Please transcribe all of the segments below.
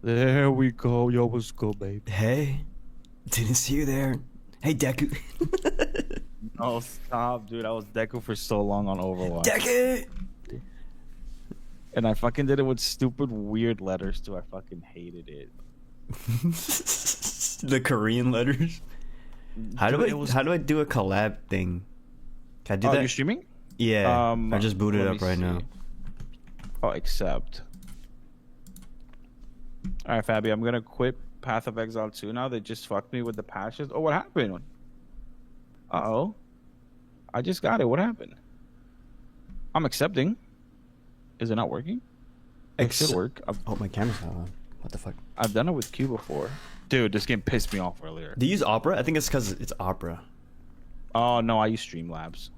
There we go. Yo, what's good, babe? Hey, didn't see you there. Hey, Deku. Oh, stop, dude. I was Deku for so long on Overwatch. Deku! And I fucking did it with stupid, weird letters, too. I fucking hated it. The Korean letters. How do I do a collab thing? Can I do that? You're streaming? Yeah. I just booted let up me right see. now. Oh, accept. All right, Fabi, I'm gonna quit Path of Exile 2 now. They just fucked me with the patches. Oh, what happened? Uh-oh. I just got it. What happened? I'm accepting. Is it not working? It should work. Oh, my camera's not on. What the fuck? I've done it with Q before. Dude, this game pissed me off earlier. Do you use Opera? I think it's because it's Opera. Oh, no, I use Streamlabs.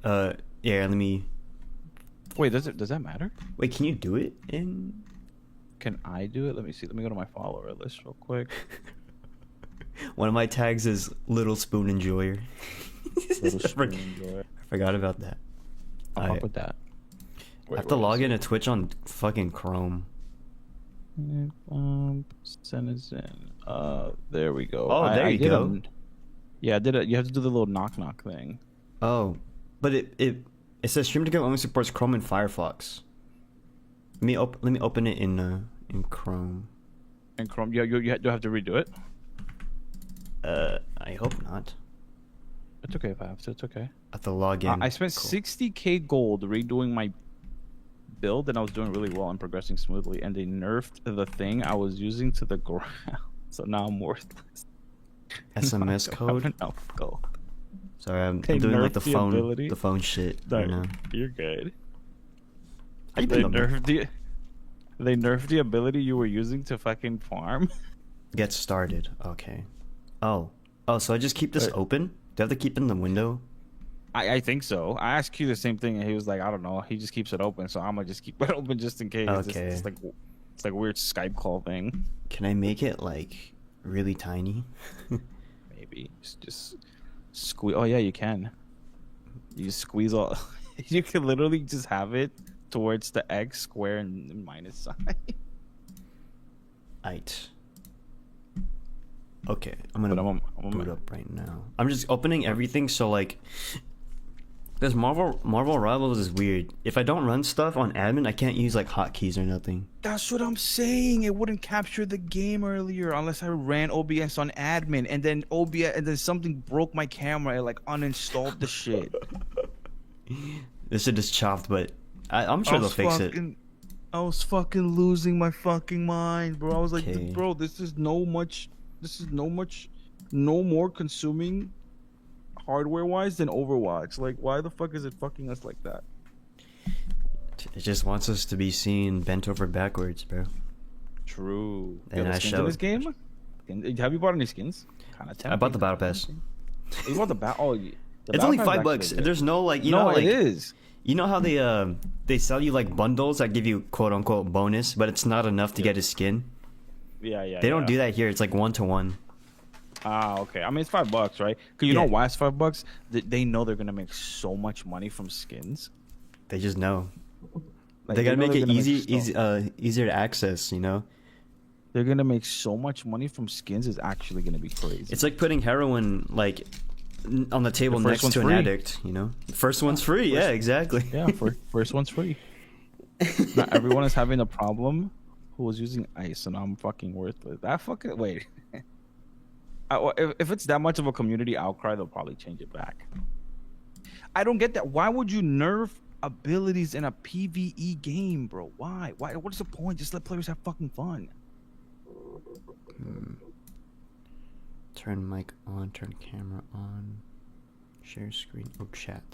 Yeah, let me... Wait, does that matter? Wait, can you do it in... Can I do it? Let me see. Let me go to my follower list real quick. One of my tags is Little Spoon Enjoyer. Little Spoon Enjoyer. I forgot about that. I'll fuck with that. I have to log into Twitch on fucking Chrome. Send us in. There we go. Oh, there you go. Yeah, I did it. You have to do the little knock thing. Oh, but it says Stream Together only supports Chrome and Firefox. Let me open it in Chrome. In Chrome, you have to redo it. I hope not. It's okay if I have to. It's okay. I have to log in. I spent 60k gold redoing my build, and I was doing really well and progressing smoothly. And they nerfed the thing I was using to the ground, so now I'm worthless. SMS code. Go. Sorry, I'm doing like the phone shit right now. You're good. How you They been, nerfed the ability you were using to fucking farm. Get started. Okay. Oh, so I just keep this open? Do I have to keep it in the window? I think so. I asked Q the same thing, and he was like, I don't know. He just keeps it open, so I'm gonna just keep it open just in case. Okay. It's like a weird Skype call thing. Can I make it like really tiny? Maybe just squeeze. Oh yeah, you can. You squeeze all. You can literally just have it towards the X, square, and minus sign. Aight. Okay, I'm gonna boot up right now. I'm just opening everything, so like, this Marvel Rivals is weird. If I don't run stuff on admin, I can't use like hotkeys or nothing. That's what I'm saying. It wouldn't capture the game earlier unless I ran OBS on admin, and then something broke my camera. I like uninstalled the shit. This shit is chopped, but I'm sure they'll fix it. I was fucking losing my fucking mind, bro. I was like, Okay. bro, this is no more consuming hardware wise than Overwatch. Like, why the fuck is it fucking us like that? It just wants us to be seen bent over backwards, bro. True. And I skins in showed. this game? Have you bought any skins? I bought the battle pass. You bought the battle? Oh, it's only $5. There's no like, you know, like, it is. You know how they sell you like bundles that give you quote unquote bonus, but it's not enough to get a skin. Yeah. They don't do that here. It's like 1-to-1. Ah, okay. I mean, it's $5, right? Because you know why it's $5? They know they're gonna make so much money from skins. They just know. Like, they gotta make it easier to access. You know. They're gonna make so much money from skins. Is actually gonna be crazy. It's like putting heroin like on the table next to an addict. You know, the first one's free. Yeah, exactly. Yeah, first one's free. Not everyone is having a problem. Who was using ice, and I'm fucking worthless. That fucking wait. If it's that much of a community outcry, they'll probably change it back. I don't get that. Why would you nerf abilities in a PvE game, bro? Why? What's the point? Just let players have fucking fun. Turn mic on. Turn camera on. Share screen. Oh, chat.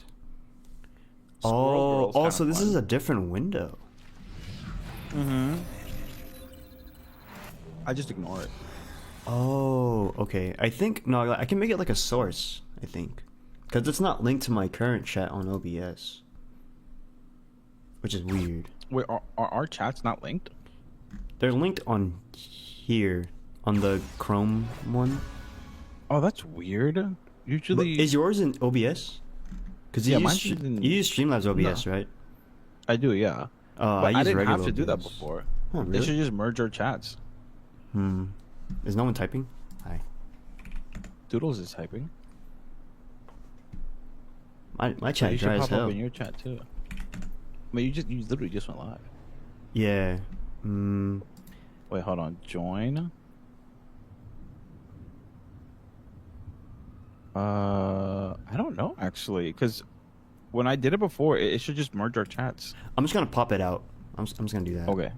So this is a different window. I just ignore it. Oh, okay. I think I can make it like a source. I think because it's not linked to my current chat on OBS, which is weird. Wait, are our chats not linked? They're linked on here on the Chrome one. Oh, that's weird. Usually, is yours in OBS? Because you use Streamlabs OBS, right? I do, yeah. Oh, But I didn't have to regular do that OBS. before. Oh, They really? should just merge our chats. Is no one typing? Hi. Doodles is typing. My So chat you should dry as pop up hell. in your chat too. But you literally just went live. Yeah. Wait, hold on. Join. I don't know actually, because when I did it before, it should just merge our chats. I'm just gonna pop it out. I'm just gonna do that. Okay.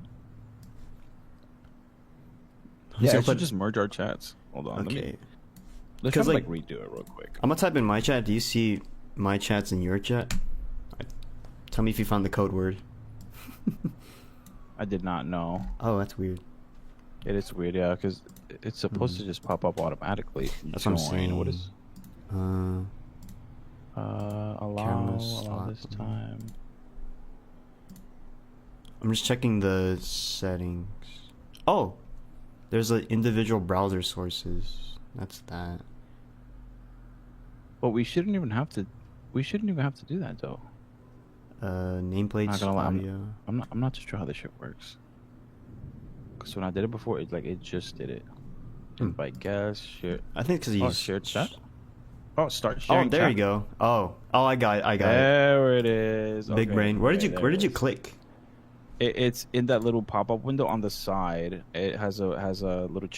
I'm Yeah, just it gonna should put. just merge our chats. Hold on. Okay. Let's try 'Cause, to like- redo it real quick. I'm gonna type in my chat. Do you see my chats in your chat? Tell me if you found the code word. I did not know. Oh, that's weird. It is weird, yeah, because it's supposed to just pop up automatically. That's what I'm saying. What is Camera allow slot. this time? I'm just checking the settings. Oh, there's like individual browser sources. That's that. But we shouldn't even have to. We shouldn't even have to do that though. Nameplates, Not gonna lie, audio. I'm not too sure how this shit works. Because when I did it before, it just did it. Invite guests, share. I think because you Oh, use shared chat. Oh, start Oh, sharing. there chat. you go. Oh, I got it. There it is. Big Okay, brain. Where did okay, you there Where it did you is. click? It's in that little pop-up window on the side. It has a little